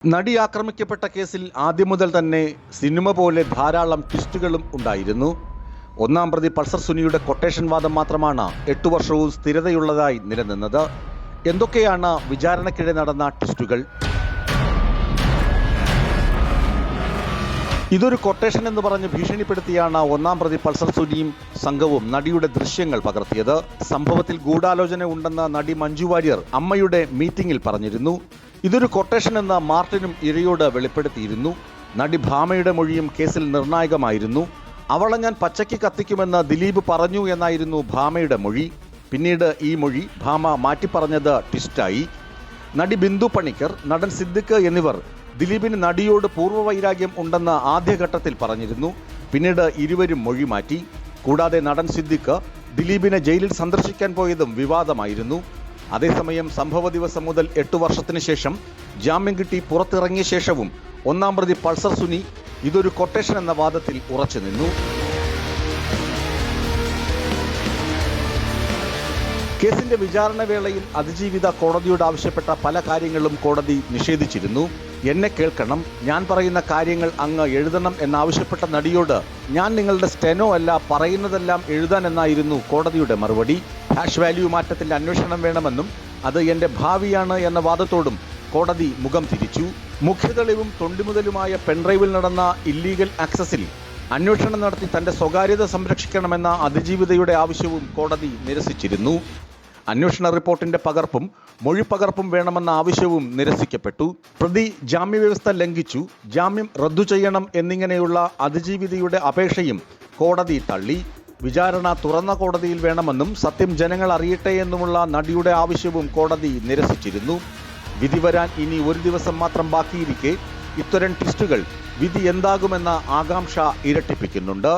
നടി ആക്രമിക്കപ്പെട്ട കേസിൽ ആദ്യം മുതൽ തന്നെ സിനിമ പോലെ ധാരാളം ട്വിസ്റ്റുകളും ഉണ്ടായിരുന്നു. ഒന്നാം പ്രതി പൾസർ സുനിയുടെ കൊട്ടേഷൻ വാദം മാത്രമാണ് 8 വർഷവും സ്ഥിരതയുള്ളതായി നിലനിന്നത്. എന്തൊക്കെയാണ് വിചാരണയ്ക്കിടെ നടന്ന ട്വിസ്റ്റുകൾ? ഇതൊരു കൊട്ടേഷൻ എന്ന് പറഞ്ഞ് ഭീഷണിപ്പെടുത്തിയാണ് ഒന്നാം പ്രതി പൾസർ സുനിയും സംഘവും നടിയുടെ ദൃശ്യങ്ങൾ പകർത്തിയത്. സംഭവത്തിൽ ഗൂഢാലോചന ഉണ്ടെന്ന് നടി മഞ്ജു വാര്യർ അമ്മയുടെ മീറ്റിംഗിൽ പറഞ്ഞിരുന്നു. ഇതൊരു കൊട്ടേഷൻ എന്ന് മാർട്ടിനും ഇരയോട് വെളിപ്പെടുത്തിയിരുന്നു. നടി ഭാമയുടെ മൊഴിയും കേസിൽ നിർണായകമായിരുന്നു. അവളെ ഞാൻ പച്ചയ്ക്ക് കത്തിക്കുമെന്ന് ദിലീപ് പറഞ്ഞു എന്നായിരുന്നു ഭാമയുടെ മൊഴി. പിന്നീട് ഈ മൊഴി ഭാമ മാറ്റിപ്പറഞ്ഞത് ട്വിസ്റ്റായി. നടി ബിന്ദു പണിക്കർ, നടൻ സിദ്ദിഖ് എന്നിവർ ദിലീപിന് നടിയോട് പൂർവ്വവൈരാഗ്യം ഉണ്ടെന്ന് ആദ്യഘട്ടത്തിൽ പറഞ്ഞിരുന്നു. പിന്നീട് ഇരുവരും മൊഴി മാറ്റി. കൂടാതെ നടൻ സിദ്ദിഖ് ദിലീപിനെ ജയിലിൽ സന്ദർശിക്കാൻ പോയതും വിവാദമായിരുന്നു. അതേസമയം സംഭവ ദിവസം മുതൽ 8 വർഷത്തിന് ശേഷം ജാമ്യം കിട്ടി പുറത്തിറങ്ങിയ ശേഷവും ഒന്നാം പ്രതി പൾസർ സുനി ഇതൊരു കൊട്ടേഷൻ എന്ന വാദത്തിൽ ഉറച്ചുനിന്നു. കേസിന്റെ വിചാരണ വേളയിൽ അതിജീവിത കോടതിയോട് ആവശ്യപ്പെട്ട പല കാര്യങ്ങളും കോടതി നിഷേധിച്ചിരുന്നു. എന്നെ കേൾക്കണം, ഞാൻ പറയുന്ന കാര്യങ്ങൾ അങ്ങ് എഴുതണം എന്നാവശ്യപ്പെട്ട നടിയോട് ഞാൻ നിങ്ങളുടെ സ്റ്റെനോ അല്ല, പറയുന്നതെല്ലാം എഴുതാൻ എന്നായിരുന്നു കോടതിയുടെ മറുപടി. ഹാഷ് വാല്യൂ മാറ്റത്തിൽ അന്വേഷണം വേണമെന്നും അത് എൻ്റെ ഭാവിയാണ് എന്ന വാദത്തോടും കോടതി മുഖം തിരിച്ചു. മുഖ്യതെളിവും തൊണ്ടിമുതലുമായ പെൻഡ്രൈവിൽ നടന്ന ഇല്ലീഗൽ ആക്സസിൽ അന്വേഷണം നടത്തി തൻ്റെ സ്വകാര്യത സംരക്ഷിക്കണമെന്ന അതിജീവിതയുടെ ആവശ്യവും കോടതി നിരസിച്ചിരുന്നു. അന്വേഷണ റിപ്പോർട്ടിന്റെ പകർപ്പും മൊഴിപ്പകർപ്പും വേണമെന്ന ആവശ്യവും നിരസിക്കപ്പെട്ടു. പ്രതി ജാമ്യവ്യവസ്ഥ ലംഘിച്ചു, ജാമ്യം റദ്ദു ചെയ്യണം എന്നിങ്ങനെയുള്ള അതിജീവിതയുടെ അപേക്ഷയും കോടതി തള്ളി. വിചാരണ തുറന്ന കോടതിയിൽ വേണമെന്നും സത്യം ജനങ്ങൾ അറിയട്ടെ എന്നുമുള്ള നടിയുടെ ആവശ്യവും കോടതി നിരസിച്ചിരുന്നു. വിധി വരാൻ ഇനി ഒരു ദിവസം മാത്രം ബാക്കിയിരിക്കെ ഇത്തരം ട്വിസ്റ്റുകൾ വിധി എന്താകുമെന്ന ആകാംക്ഷ ഇരട്ടിപ്പിക്കുന്നുണ്ട്.